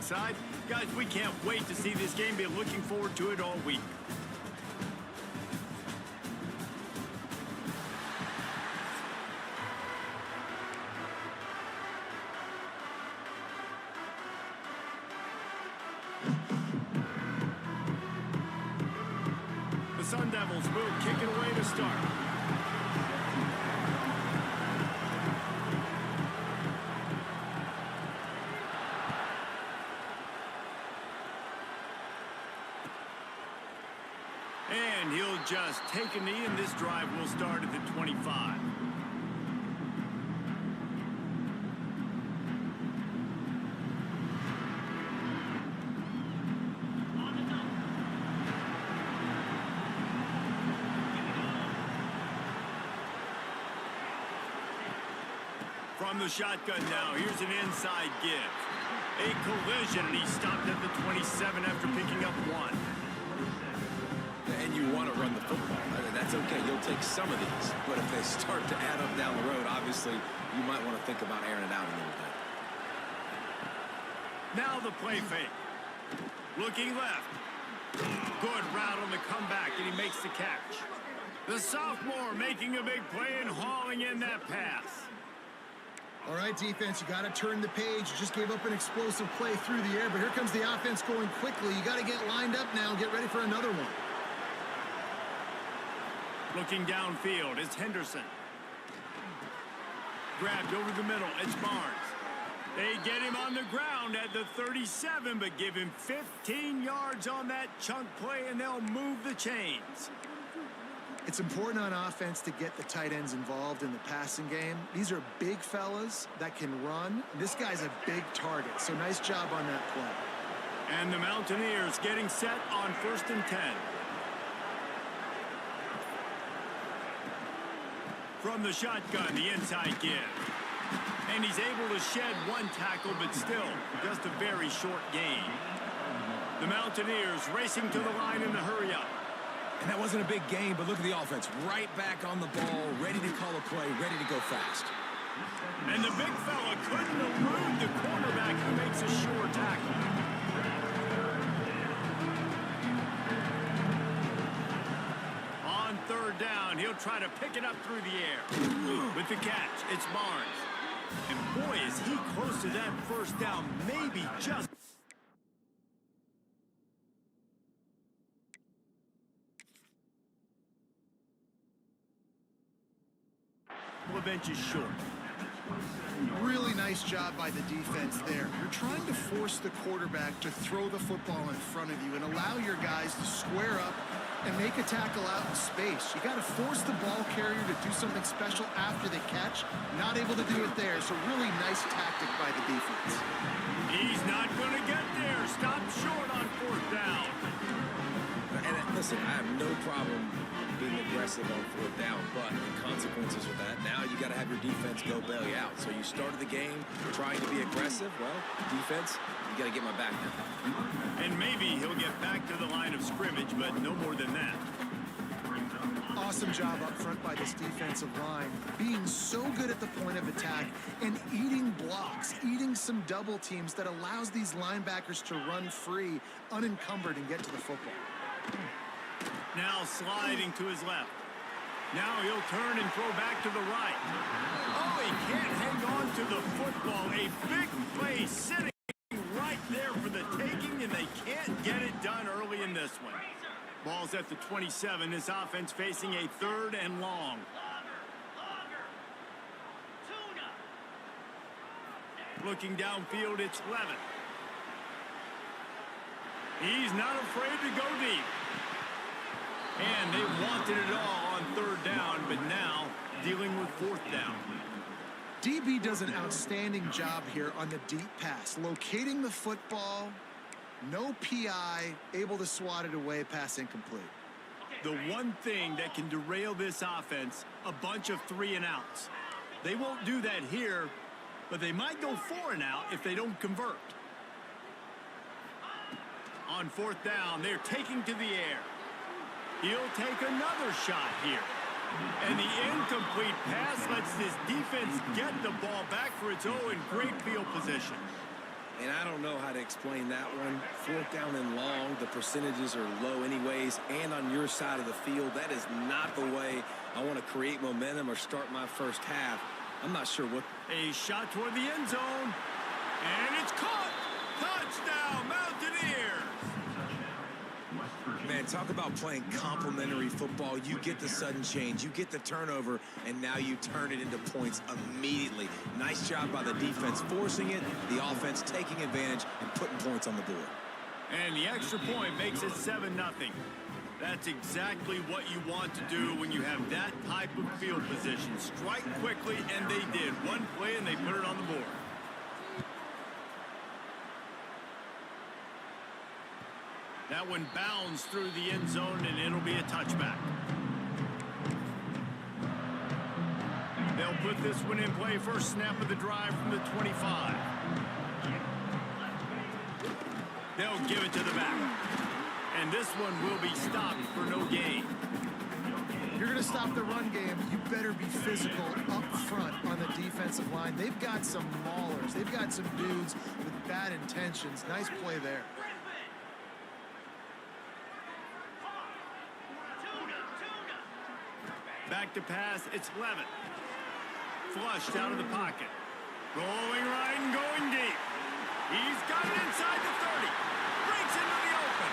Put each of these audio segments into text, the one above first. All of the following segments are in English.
inside. Guys, we can't wait to see this game. Be looking forward to it all week. The Sun Devils move, kicking away to start. And he'll just take a knee, and this drive will start at the 25. From the shotgun now, here's an inside give. A collision, and he stopped at the 27 after picking up one. And you want to run the football. I mean, that's okay. You'll take some of these. But if they start to add up down the road, obviously, you might want to think about airing it out a little bit. Now the play fake. Looking left. Good route on the comeback, and he makes the catch. The sophomore making a big play and hauling in that pass. All right, defense, you got to turn the page. You just gave up an explosive play through the air, but here comes the offense going quickly. You got to get lined up now and get ready for another one. Looking downfield, it's Henderson. Grabbed over the middle, it's Barnes. They get him on the ground at the 37, but give him 15 yards on that chunk play, and they'll move the chains. It's important on offense to get the tight ends involved in the passing game. These are big fellas that can run. This guy's a big target, so nice job on that play. And the Mountaineers getting set on 1st and 10. From the shotgun, the inside give. And he's able to shed one tackle, but still just a very short gain. The Mountaineers racing to the line in the hurry-up. And that wasn't a big gain, but look at the offense. Right back on the ball, ready to call a play, ready to go fast. And the big fella couldn't elude the cornerback who makes a sure tackle. On 3rd down, he'll try to pick it up through the air. With the catch, it's Barnes. And boy, is he close to that 1st down, maybe just... Bench is short. Really nice job by the defense there. You're trying to force the quarterback to throw the football in front of you and allow your guys to square up and make a tackle out in space. You got to force the ball carrier to do something special after the catch. Not able to do it there, so really nice tactic by the defense. He's not going to get there. Stop short on 4th down. And listen, I have no problem being aggressive on 4th down, but the consequences of that, now you got to have your defense go bail you out. So you started the game trying to be aggressive. Well, defense, you got to get my back now. And maybe he'll get back to the line of scrimmage, but no more than that. Awesome job up front by this defensive line, being so good at the point of attack and eating blocks, eating some double teams that allows these linebackers to run free, unencumbered, and get to the football. Now sliding to his left. Now he'll turn and throw back to the right. Oh, he can't hang on to the football. A big play sitting right there for the taking, and they can't get it done early in this one. Ball's at the 27. This offense facing a 3rd and long. Looking downfield, it's Levin. He's not afraid to go deep. And they wanted it all on 3rd down, but now dealing with 4th down. DB does an outstanding job here on the deep pass, locating the football, no PI, able to swat it away, pass incomplete. The one thing that can derail this offense, a bunch of 3 and outs. They won't do that here, but they might go 4 and out if they don't convert. On 4th down, they're taking to the air. He'll take another shot here. And the incomplete pass lets this defense get the ball back for its own in great field position. And I don't know how to explain that one. 4th down and long, the percentages are low anyways, and on your side of the field, that is not the way I want to create momentum or start my first half. I'm not sure what. A shot toward the end zone, and it's caught. Touchdown, Mountaineers. Man, talk about playing complementary football. You get the sudden change, you get the turnover, and now you turn it into points immediately. Nice job by the defense forcing it, the offense taking advantage and putting points on the board. And the extra point makes it 7-0. That's exactly what you want to do when you have that type of field position. Strike quickly, and they did. One play, and they put it on the board. That one bounds through the end zone, and it'll be a touchback. They'll put this one in play. First snap of the drive from the 25. They'll give it to the back. And this one will be stopped for no gain. If you're going to stop the run game, you better be physical up front on the defensive line. They've got some maulers. They've got some dudes with bad intentions. Nice play there. Back to pass, it's Levitt. Flushed out of the pocket. Rolling right and going deep. He's got it inside the 30. Breaks into the open.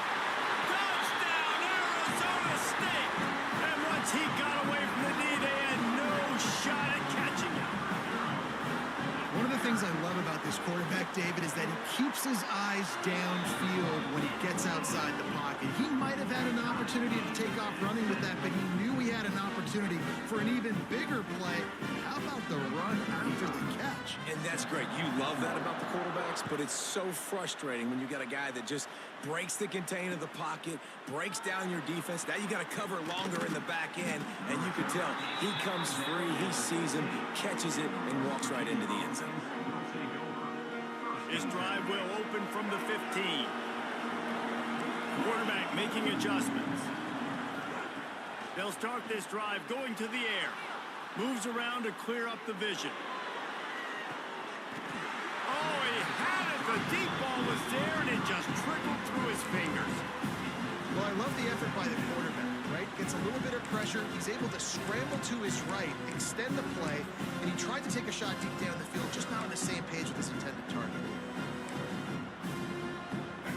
Touchdown, Arizona State. And once he got away from the knee, they had no shot at catching him. One of the things I love about this quarterback, David, is that he keeps his eyes downfield when he gets outside the pocket. He might have had an opportunity to take off running with that, but he knew he had an opportunity for an even bigger play. How about the run after the catch? And that's great. You love that about the quarterbacks, but it's so frustrating when you got a guy that just breaks the contain of the pocket, breaks down your defense. Now you got to cover longer in the back end, and you can tell he comes free, he sees him, catches it, and walks right into the end zone. His drive will open from the 15. Quarterback making adjustments. They'll start this drive going to the air. Moves around to clear up the vision. Oh, he had it. The deep ball was there, and it just trickled through his fingers. Well, I love the effort by the quarterback, right? Gets a little bit of pressure. He's able to scramble to his right, extend the play, and he tried to take a shot deep down the field, just not on the same page with his intended target.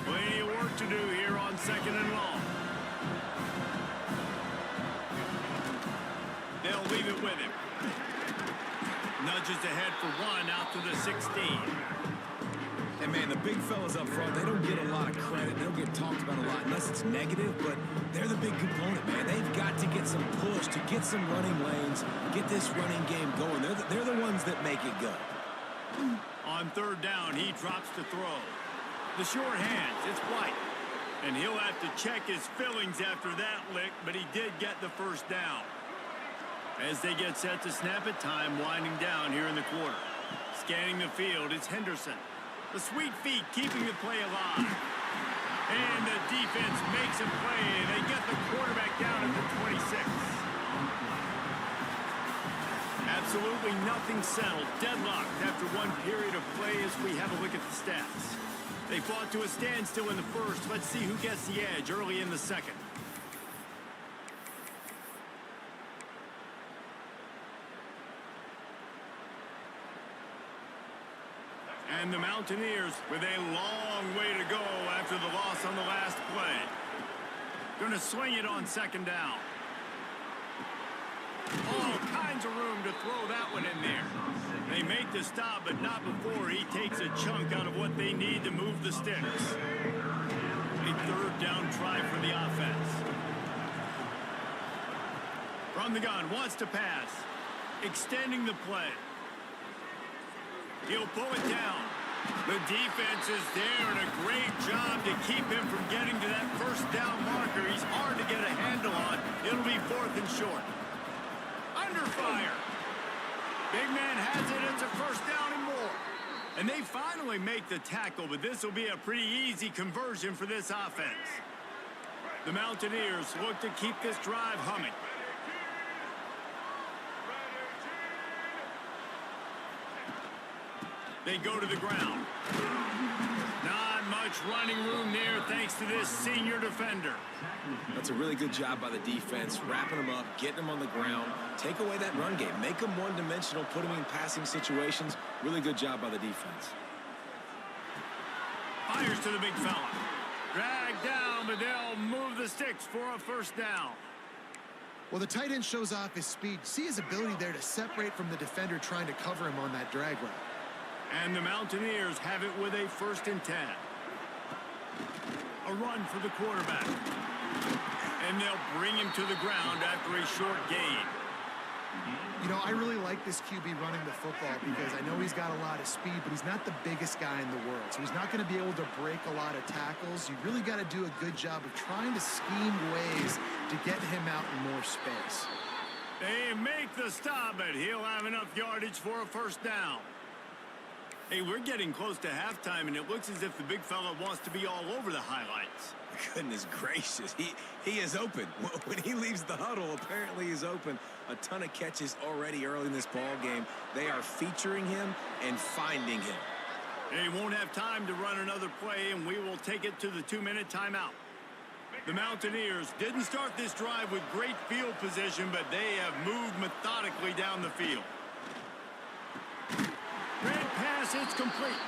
Plenty of work to do here on 2nd and long. They'll leave it with him. Nudges ahead for one out to the 16. And, man, the big fellas up front, they don't get a lot of credit. They don't get talked about a lot unless it's negative, but they're the big component, man. They've got to get some push, to get some running lanes, get this running game going. They're the ones that make it go. On 3rd down, he drops to throw. The short hands, it's White. And he'll have to check his fillings after that lick, but he did get the first down. As they get set to snap it, time winding down here in the quarter. Scanning the field, it's Henderson. The sweet feet keeping the play alive. And the defense makes a play. They get the quarterback down at the 26. Absolutely nothing settled. Deadlocked after one period of play as we have a look at the stats. They fought to a standstill in the first. Let's see who gets the edge early in the second. And the Mountaineers with a long way to go after the loss on the last play. Going to swing it on 2nd down. All kinds of room to throw that one in there. They make the stop, but not before he takes a chunk out of what they need to move the sticks. A 3rd down try for the offense. From the gun, wants to pass. Extending the play. He'll pull it down. The defense is there, and a great job to keep him from getting to that 1st down marker. He's hard to get a handle on. It'll be 4th and short. Under fire. Big man has it. It's a 1st down and more. And they finally make the tackle, but this will be a pretty easy conversion for this offense. The Mountaineers look to keep this drive humming. They go to the ground. Not much running room there thanks to this senior defender. That's a really good job by the defense, wrapping them up, getting them on the ground, take away that run game, make them one-dimensional, put them in passing situations. Really good job by the defense. Fires to the big fella. Dragged down, but they'll move the sticks for a first down. Well, the tight end shows off his speed. See his ability there to separate from the defender trying to cover him on that drag route. And the Mountaineers have it with a 1st and 10. A run for the quarterback. And they'll bring him to the ground after a short gain. You know, I really like this QB running the football because I know he's got a lot of speed, but he's not the biggest guy in the world. So he's not going to be able to break a lot of tackles. You really got to do a good job of trying to scheme ways to get him out in more space. They make the stop, but he'll have enough yardage for a first down. Hey, we're getting close to halftime, and it looks as if the big fella wants to be all over the highlights. Goodness gracious, he is open. When he leaves the huddle, apparently he's open. A ton of catches already early in this ball game. They are featuring him and finding him. They won't have time to run another play, and we will take it to the 2-minute timeout. The Mountaineers didn't start this drive with great field position, but they have moved methodically down the field. Great pass, it's complete.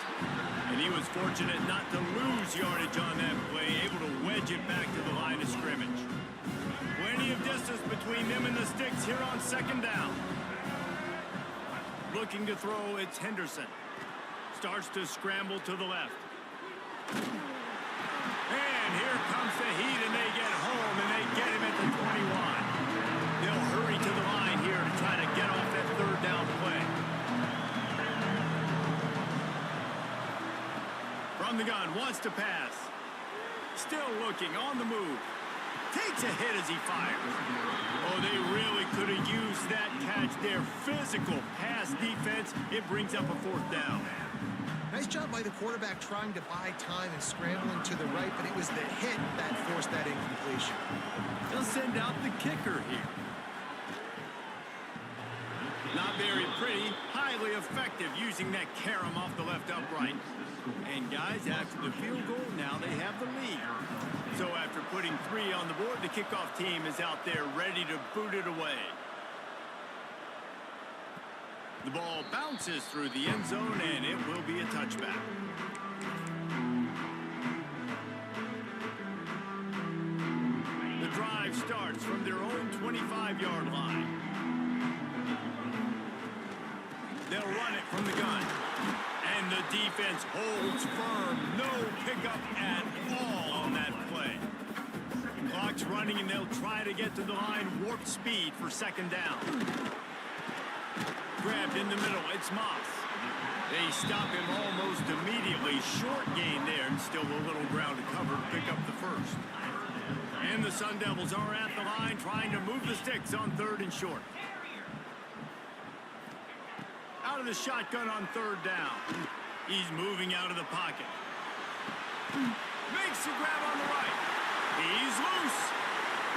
And he was fortunate not to lose yardage on that play, able to wedge it back to the line of scrimmage. Plenty of distance between them and the sticks here on 2nd down. Looking to throw, it's Henderson. Starts to scramble to the left. And here comes the heat, and they get home, and they get him at the 21. They'll hurry to the line here to try to get off that 3rd down play. From the gun, wants to pass. Still looking, on the move. Takes a hit as he fires. Oh, they really could have used that catch there. Physical pass defense. It brings up a 4th down. Nice job by the quarterback trying to buy time and scrambling to the right, but it was the hit that forced that incompletion. They'll send out the kicker here. Not very pretty, highly effective using that carom off the left upright. And guys, after the field goal, now they have the lead. So after putting 3 on the board, the kickoff team is out there ready to boot it away. The ball bounces through the end zone, and it will be a touchback. The drive starts from their own 25-yard line. They'll run it from the gun. And the defense holds firm. No pickup at all on that play. Clock's running, and they'll try to get to the line. Warp speed for 2nd down. Grabbed in the middle. It's Moss. They stop him almost immediately. Short gain there, and still a little ground to cover to pick up the 1st. And the Sun Devils are at the line trying to move the sticks on 3rd and short. Out of the shotgun on 3rd down. He's moving out of the pocket. Makes the grab on the right. He's loose.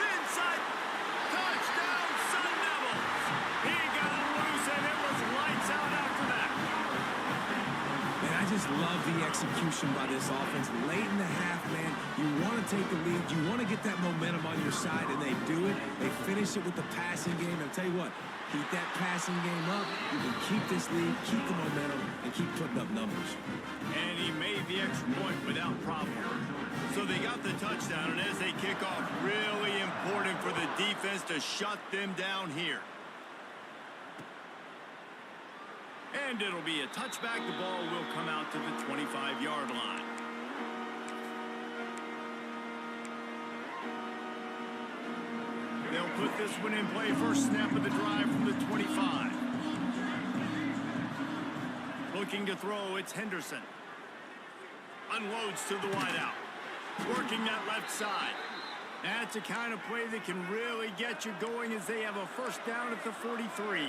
Inside. Touchdown, Sun Devils. He got loose, and it was lights out after that. Man, I just love the execution by this offense. Late in the half, man, you want to take the lead. You want to get that momentum on your side, and they do it. They finish it with the passing game. I'll tell you what, keep that passing game up. You can keep this lead, keep the momentum, and keep putting up numbers. And he made the extra point without problem. So they got the touchdown, and as they kick off, really important for the defense to shut them down here. And it'll be a touchback. The ball will come out to the 25-yard line. They'll put this one in play. First snap of the drive from the 25. Looking to throw, it's Henderson. Unloads to the wideout. Working that left side. That's a kind of play that can really get you going as they have a first down at the 43.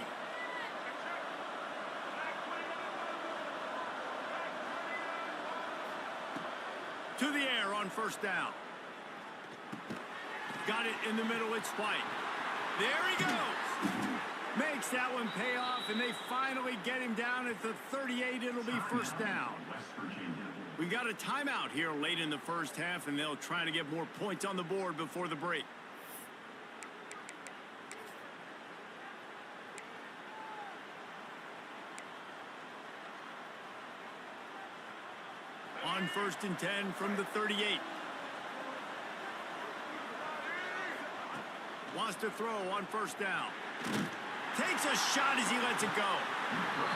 To the air on first down. Got it in the middle, it's White. There he goes. Makes that one pay off, and they finally get him down at the 38. It'll be first down. We got a timeout here late in the first half, and they'll try to get more points on the board before the break. On 1st and 10 from the 38. Wants to throw on first down. Takes a shot as he lets it go.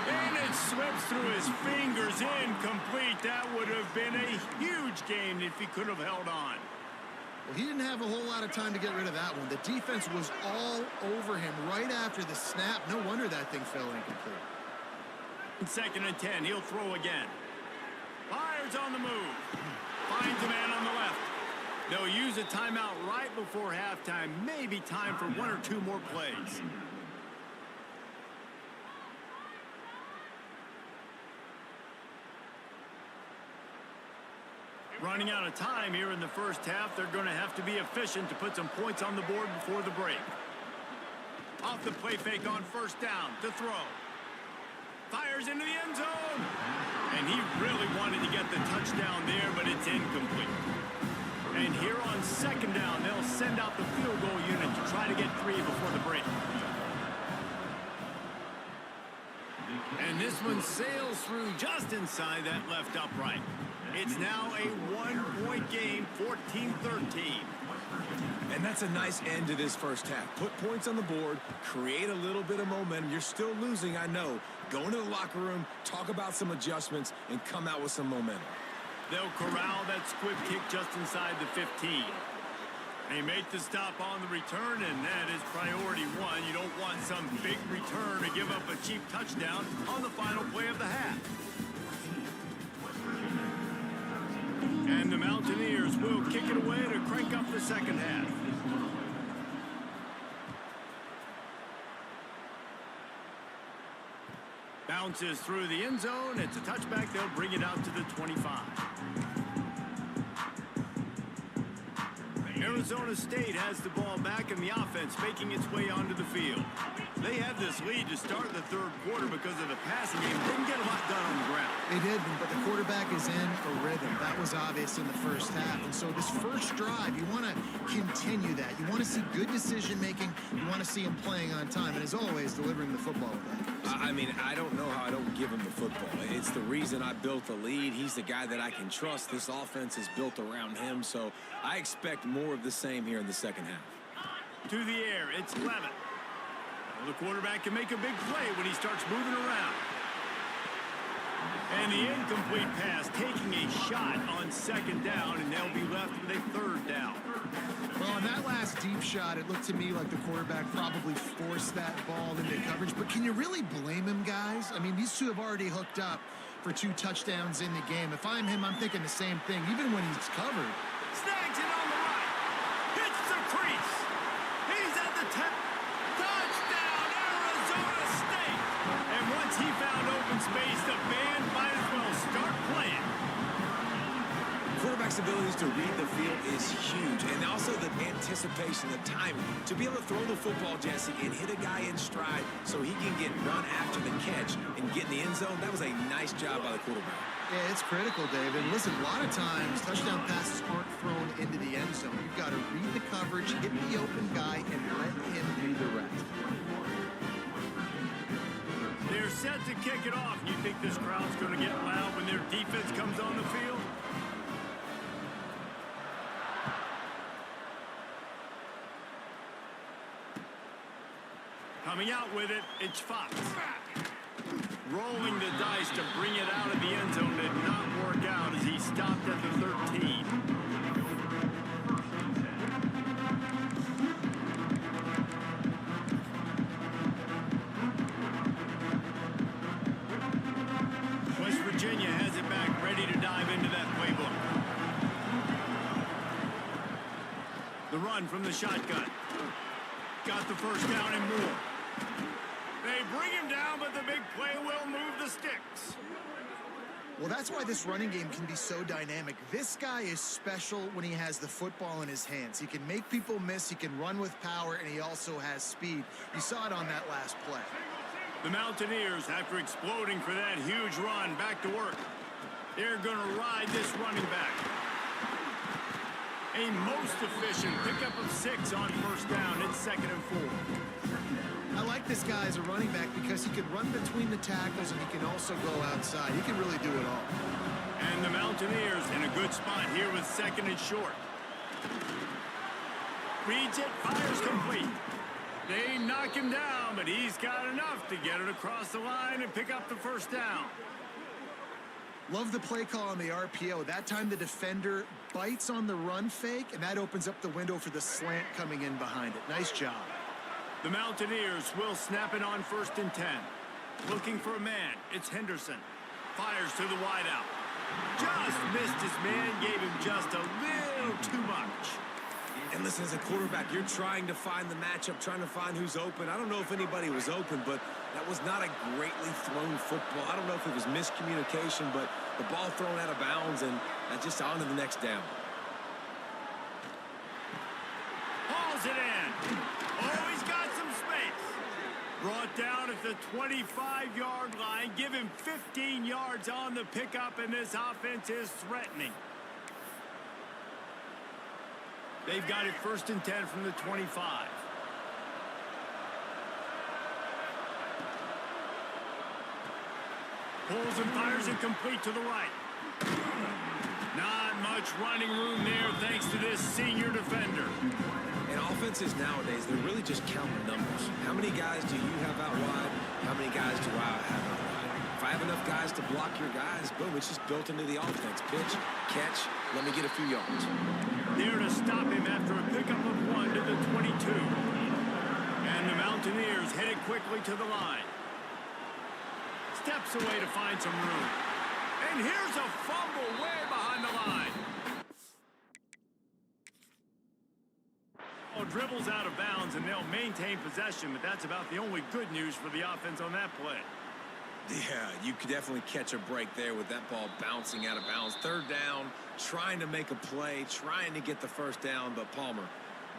And it slips through his fingers, incomplete. That would have been a huge gain if he could have held on. Well, he didn't have a whole lot of time to get rid of that one. The defense was all over him right after the snap. No wonder that thing fell incomplete. 2nd and 10, he'll throw again. Fires on the move. Finds a man on the left. They'll use a timeout right before halftime. Maybe time for 1 or 2 more plays. Running out of time here in the first half. They're going to have to be efficient to put some points on the board before the break. Off the play fake on first down to throw. Fires into the end zone. And he really wanted to get the touchdown there, but it's incomplete. And here on 2nd down, they'll send out the field goal unit to try to get 3 before the break. And this one sails through just inside that left upright. It's now a 1-point game, 14-13. And that's a nice end to this first half. Put points on the board, create a little bit of momentum. You're still losing, I know. Go into the locker room, talk about some adjustments, and come out with some momentum. They'll corral that squib kick just inside the 15. They make the stop on the return, and that is priority 1. You don't want some big return to give up a cheap touchdown on the final play of the half. And the Mountaineers will kick it away to crank up the second half. Bounces through the end zone. It's a touchback. They'll bring it out to the 25. Arizona State has the ball back in the offense, making its way onto the field. They had this lead to start the 3rd quarter because of the passing game. Didn't get a lot done on the ground. They didn't, but the quarterback is in a rhythm. That was obvious in the first half. And so this first drive, you want to continue that. You want to see good decision-making. You want to see him playing on time. And as always, delivering the football with that. I mean, I don't know how I don't give him the football. It's the reason I built the lead. He's the guy that I can trust. This offense is built around him, so I expect more of the same here in the second half. To the air, it's Levitt. Well, the quarterback can make a big play when he starts moving around. And the incomplete pass taking a shot on 2nd down, and they'll be left with a 3rd down. Well, on that last deep shot, it looked to me like the quarterback probably forced that ball into coverage. But can you really blame him, guys? I mean, these two have already hooked up for 2 touchdowns in the game. If I'm him, I'm thinking the same thing, even when he's covered. Snags it on the right. Hits the crease. He's at the 10. Touchdown, Arizona State. And once he found open space, the band might as well start playing. Quarterback's abilities to read the field is huge, and also the anticipation, the timing. To be able to throw the football, Jesse, and hit a guy in stride so he can get run after the catch and get in the end zone, that was a nice job by the quarterback. Yeah, it's critical, David. Listen, a lot of times touchdown passes aren't thrown into the end zone. You've got to read the coverage, hit the open guy, and let him do the rest. They're set to kick it off. You think this crowd's going to get loud when their defense comes on the field? Coming out with it, it's Fox. Rolling the dice to bring it out of the end zone did not work out as he stopped at the 13. West Virginia has it back, ready to dive into that playbook. The run from the shotgun. Got the first down and more. They bring him down, but the big play will move the sticks. Well, that's why this running game can be so dynamic. This guy is special when he has the football in his hands. He can make people miss, he can run with power, and he also has speed. You saw it on that last play. The Mountaineers, after exploding for that huge run, back to work. They're going to ride this running back. A most efficient pickup of 6 on first down. It's 2nd and 4. I like this guy as a running back because he can run between the tackles and he can also go outside. He can really do it all. And the Mountaineers in a good spot here with 2nd and short. Reads it, fires complete. They knock him down, but he's got enough to get it across the line and pick up the first down. Love the play call on the RPO. That time the defender bites on the run fake, and that opens up the window for the slant coming in behind it. Nice job. The Mountaineers will snap it on 1st and 10. Looking for a man. It's Henderson. Fires to the wideout. Just missed his man, gave him just a little too much. And listen, as a quarterback, you're trying to find the matchup, trying to find who's open. I don't know if anybody was open, but that was not a greatly thrown football. I don't know if it was miscommunication, but the ball thrown out of bounds and just on to the next down. Hauls it in. Oh, he's got some space. Brought down at the 25-yard line. Give him 15 yards on the pickup, and this offense is threatening. They've got it 1st and 10 from the 25. Pulls and fires it complete to the right. Not much running room there thanks to this senior defender. And offenses nowadays, they're really just counting numbers. How many guys do you have out wide? How many guys do I have out wide? If I have enough guys to block your guys, boom, it's just built into the offense. Pitch, catch, let me get a few yards. There to stop him after a pickup of 1 to the 22. And the Mountaineers headed quickly to the line. Steps away to find some room. And here's a fumble way behind the line. Oh, dribbles out of bounds, and they'll maintain possession, but that's about the only good news for the offense on that play. Yeah, you could definitely catch a break there with that ball bouncing out of bounds. 3rd down, trying to make a play, trying to get the first down, but Palmer,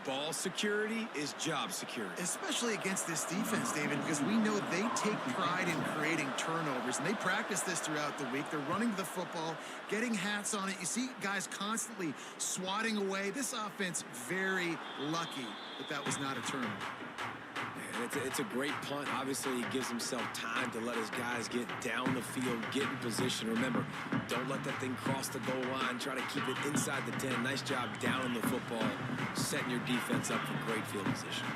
ball security is job security. Especially against this defense, David, because we know they take pride in creating turnovers, and they practice this throughout the week. They're running the football, getting hats on it. You see guys constantly swatting away. This offense, very lucky that was not a turnover. It's a great punt. Obviously, he gives himself time to let his guys get down the field, get in position. Remember, don't let that thing cross the goal line. Try to keep it inside the 10. Nice job down in the football, setting your defense up for great field position.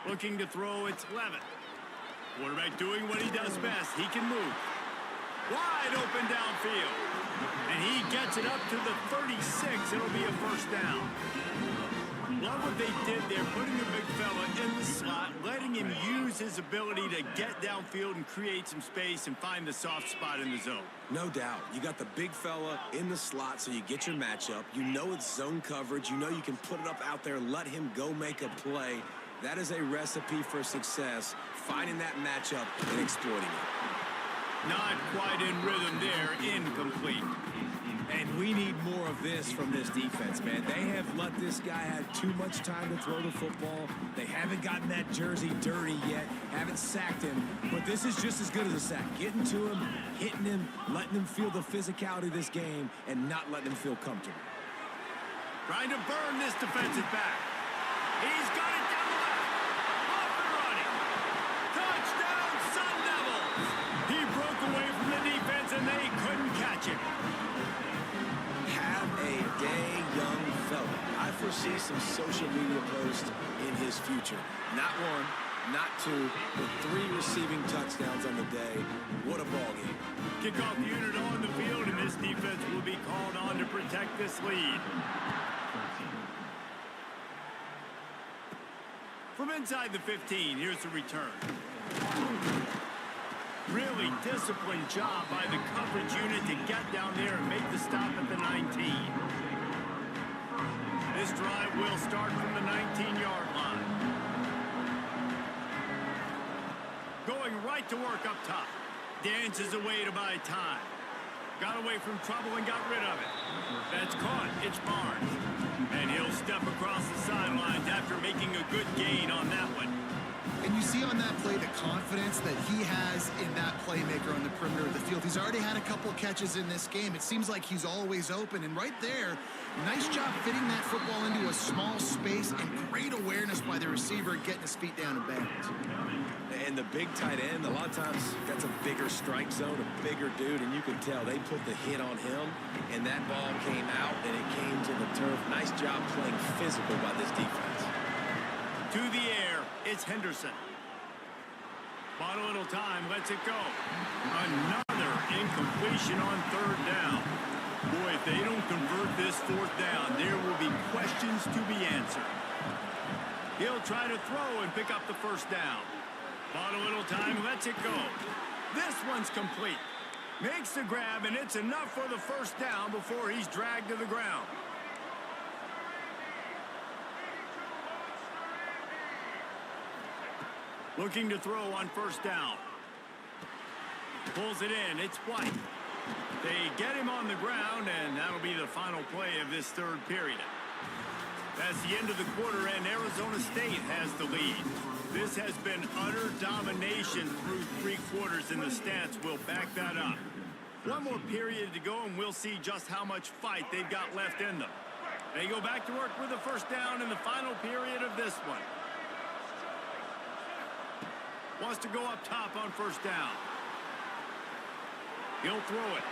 Looking to throw, it's Levitt. Quarterback doing what he does best. He can move. Wide open downfield. And he gets it up to the 36. It'll be a first down. Love what they did there, putting the big fella in the slot, letting him use his ability to get downfield and create some space and find the soft spot in the zone. No doubt. You got the big fella in the slot, so you get your matchup. You know it's zone coverage. You know you can put it up out there, let him go make a play. That is a recipe for success, finding that matchup and exploiting it. Not quite in rhythm there, incomplete. And we need more of this from this defense, man. They have let this guy have too much time to throw the football. They haven't gotten that jersey dirty yet, haven't sacked him. But this is just as good as a sack. Getting to him, hitting him, letting him feel the physicality of this game, and not letting him feel comfortable. Trying to burn this defensive back. He's got it down the left. Off and running. Touchdown, Sun Devils. He broke away from the defense, and they couldn't catch him. Have a day, young fella. I foresee some social media posts in his future. Not one, not two, but 3 receiving touchdowns on the day. What a ball game. Kickoff unit on the field, and this defense will be called on to protect this lead. From inside the 15, here's the return. Really disciplined job by the coverage unit to get down there and make the stop at the 19. This drive will start from the 19-yard line. to work up top. Dances away to buy time. Got away from trouble and got rid of it. That's caught. It's Barnes. And he'll step across the sidelines after making a good gain on that one. And you see on that play the confidence that he has in that playmaker on the perimeter of the field. He's already had a couple catches in this game. It seems like he's always open. And right there, nice job fitting that football into a small space and great awareness by the receiver getting his feet down in bounds. And the big tight end, a lot of times that's a bigger strike zone, a bigger dude, and you can tell they put the hit on him, and that ball came out, and it came to the turf. Nice job playing physical by this defense. To the air, it's Henderson. Bought a little time, lets it go. Another incompletion on third down. Boy, if they don't convert this fourth down, there will be questions to be answered. He'll try to throw and pick up the first down. Bought a little time, lets it go. This one's complete. Makes the grab, and it's enough for the first down before he's dragged to the ground. Looking to throw on first down. Pulls it in. It's White. They get him on the ground, and that'll be the final play of this third period. That's the end of the quarter, and Arizona State has the lead. This has been utter domination through three quarters, and the stats will back that up. One more period to go, and we'll see just how much fight they've got left in them. They go back to work with the first down in the final period of this one. Wants to go up top on first down. He'll throw it.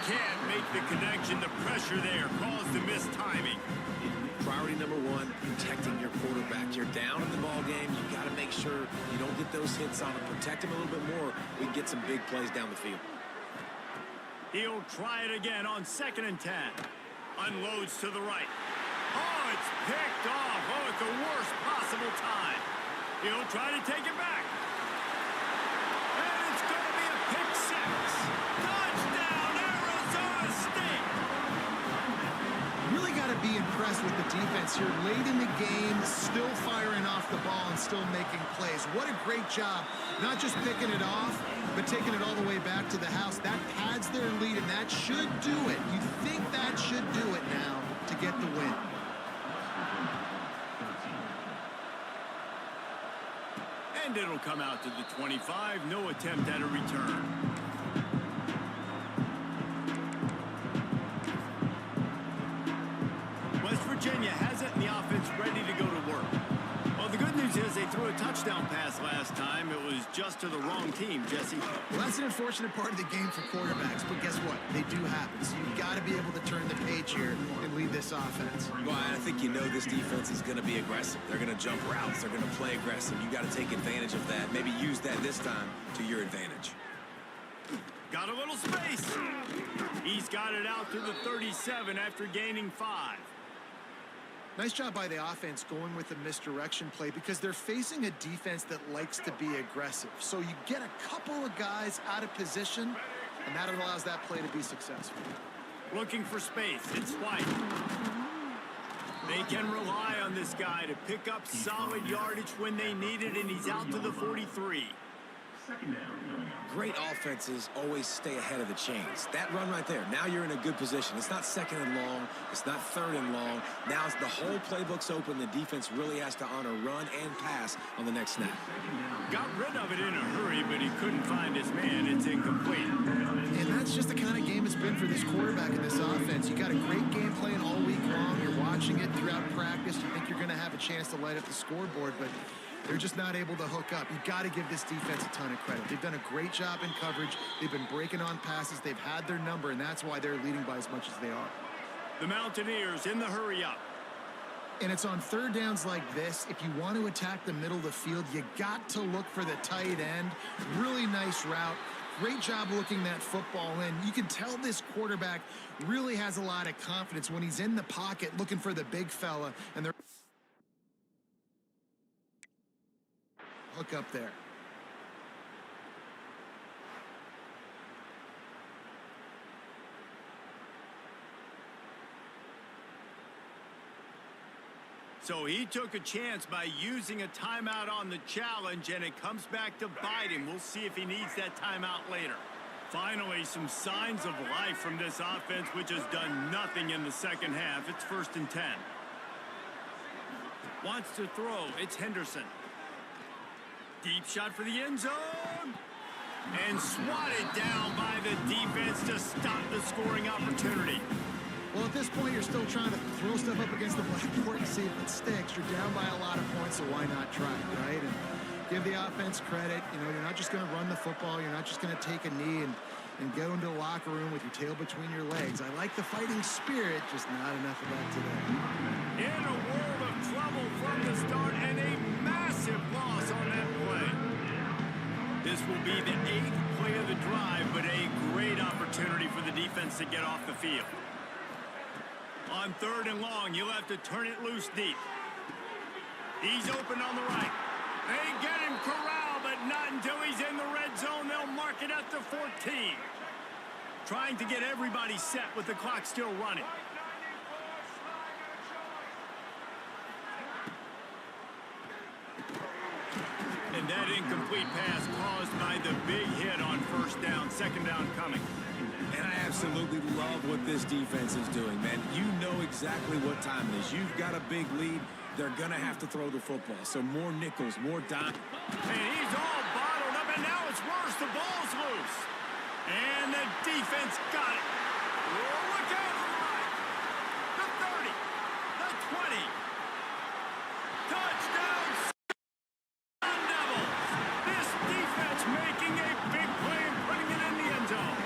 Can't make the connection. The pressure there caused the missed timing. Priority number one, protecting your quarterback. You're down in the ball game. You got to make sure you don't get those hits on him. Protect him a little bit more. We can get some big plays down the field. He'll try it again on 2nd and 10. Unloads to the right. Oh, it's picked off. Oh, at the worst possible time. He'll try to take it back. And it's going to be a pick six. Touchdown, Arizona State. Really got to be impressed with the defense here. Late in the game, still firing off the ball and still making plays. What a great job. Not just picking it off, but taking it all the way back to the house. That pads their lead, and that should do it. You think that should do it now to get the win. And it'll come out to the 25. No attempt at a return. West Virginia has it, and the offense ready to go to work. Well, the good news is they threw a touchdown pass last time. It was just to the wrong team, Jesse. Well, that's an unfortunate part of the game for quarterbacks, but guess what? They do happen. So you've got to be able to turn the page here and lead this offense. Well, I think you know this defense is going to be aggressive. They're going to jump routes. They're going to play aggressive. You got to take advantage of that. Maybe use that this time to your advantage. Got a little space. He's got it out to the 37 after gaining 5. Nice job by the offense going with the misdirection play because they're facing a defense that likes to be aggressive. So you get a couple of guys out of position, and that allows that play to be successful. Looking for space. It's White. They can rely on this guy to pick up solid yardage when they need it, and he's out to the 43. Great offenses always stay ahead of the chains. That run right there, now you're in a good position. It's not 2nd and long. It's not 3rd and long. Now the whole playbook's open. The defense really has to honor run and pass on the next snap. Got rid of it in a hurry, but he couldn't find his man. It's incomplete. And that's just the kind of game it's been for this quarterback in this offense. You got a great game plan all week long. You're watching it throughout practice. You think you're going to have a chance to light up the scoreboard, but they're just not able to hook up. You got to give this defense a ton of credit. They've done a great job in coverage. They've been breaking on passes. They've had their number, and that's why they're leading by as much as they are. The Mountaineers in the hurry up. And it's on third downs like this. If you want to attack the middle of the field, you got to look for the tight end. Really nice route. Great job looking that football in. You can tell this quarterback really has a lot of confidence when he's in the pocket looking for the big fella, and they're hook up there. So he took a chance by using a timeout on the challenge, and it comes back to bite him. We'll see if he needs that timeout later. Finally, some signs of life from this offense, which has done nothing in the second half. It's 1st and 10. Wants to throw. It's Henderson. Deep shot for the end zone. And swatted down by the defense to stop the scoring opportunity. Well, at this point, you're still trying to throw stuff up against the blackboard and see if it sticks. You're down by a lot of points, so why not try, right? And give the offense credit. You know, you're not just going to run the football. You're not just going to take a knee and go into the locker room with your tail between your legs. I like the fighting spirit, just not enough of that today. In a world of trouble from the start, and a massive loss on that play. This will be the 8th play of the drive, but a great opportunity for the defense to get off the field. On 3rd and long, you'll have to turn it loose deep. He's open on the right. They get him corralled, but not until he's in the red zone. They'll mark it at the 14. Trying to get everybody set with the clock still running. And that incomplete pass caused by the big hit on 1st down, 2nd down coming. And I absolutely love what this defense is doing, man. You know exactly what time it is. You've got a big lead. They're going to have to throw the football. So more nickels, more dime. And he's all bottled up, and now it's worse. The ball's loose. And the defense got it. Oh, look out. The 30. The 20. Touchdown. Sun Devils. This defense making a big play and putting it in the end zone.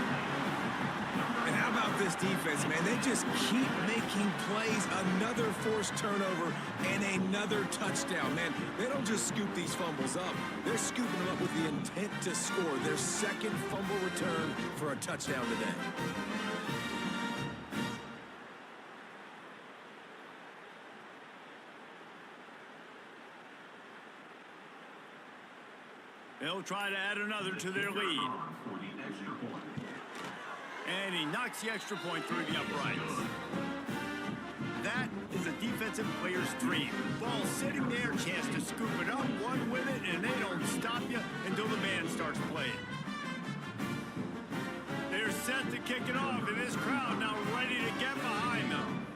And how about this defense, man? They just keep making plays. Another forced turnover and another touchdown, man. They don't just scoop these fumbles up. They're scooping them up with the intent to score. Their 2nd fumble return for a touchdown today. They'll try to add another to their lead. And he knocks the extra point through the uprights. That is a defensive player's dream. Ball sitting there, chance to scoop it up, one with it, and they don't stop you until the band starts playing. They're set to kick it off, and this crowd now ready to get behind them.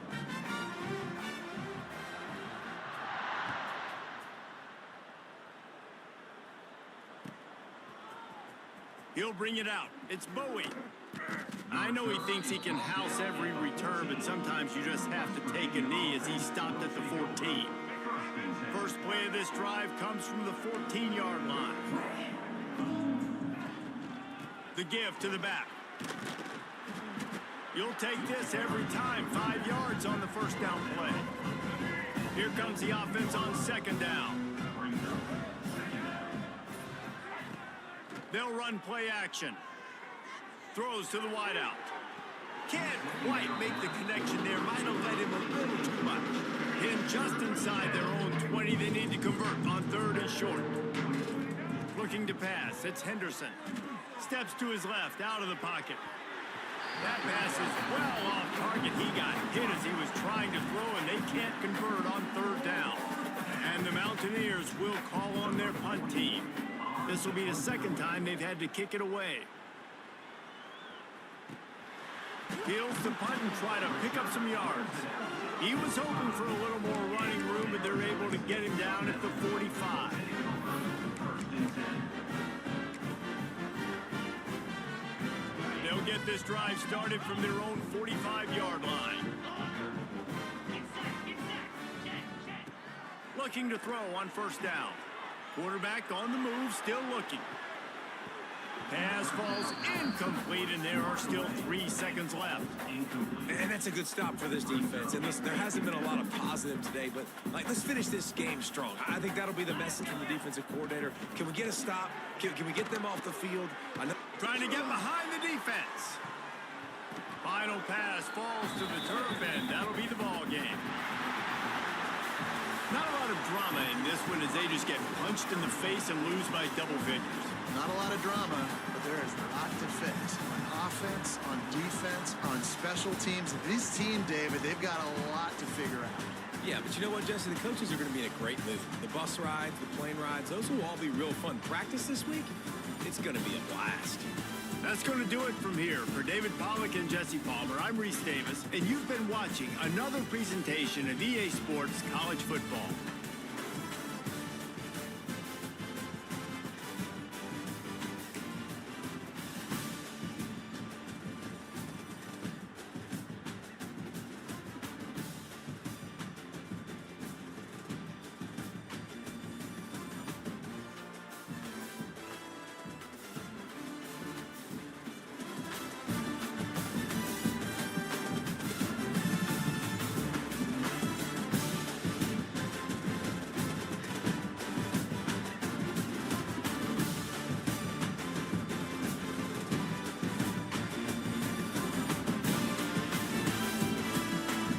He'll bring it out. It's Bowie. I know he thinks he can house every return, but sometimes you just have to take a knee as he stopped at the 14. First play of this drive comes from the 14-yard line. The give to the back. You'll take this every time. 5 yards on the 1st down play. Here comes the offense on 2nd down. They'll run play action. Throws to the wideout. Can't quite make the connection there. Might have led him a little too much. In just inside their own 20, they need to convert on 3rd and short. Looking to pass. It's Henderson. Steps to his left, out of the pocket. That pass is well off target. He got hit as he was trying to throw, and they can't convert on 3rd down. And the Mountaineers will call on their punt team. This will be the 2nd time they've had to kick it away. Peels the punt and try to pick up some yards. He was hoping for a little more running room, but they're able to get him down at the 45. They'll get this drive started from their own 45-yard line. Looking to throw on 1st down. Quarterback on the move, still looking. Pass falls incomplete, and there are still 3 seconds left. And that's a good stop for this defense. And listen, there hasn't been a lot of positive today, but let's finish this game strong. I think that'll be the message from the defensive coordinator. Can we get a stop? Can we get them off the field? Trying to get behind the defense. Final pass falls to the turf, and that'll be the ball game. Not a lot of drama in this one as they just get punched in the face and lose by double figures. Not a lot of drama, but there is a lot to fix. On offense, on defense, on special teams. This team, David, they've got a lot to figure out. Yeah, but you know what, Jesse? The coaches are going to be in a great mood. The bus rides, the plane rides, those will all be real fun. Practice this week, it's going to be a blast. That's going to do it from here. For David Pollack and Jesse Palmer, I'm Reese Davis, and you've been watching another presentation of EA Sports College Football.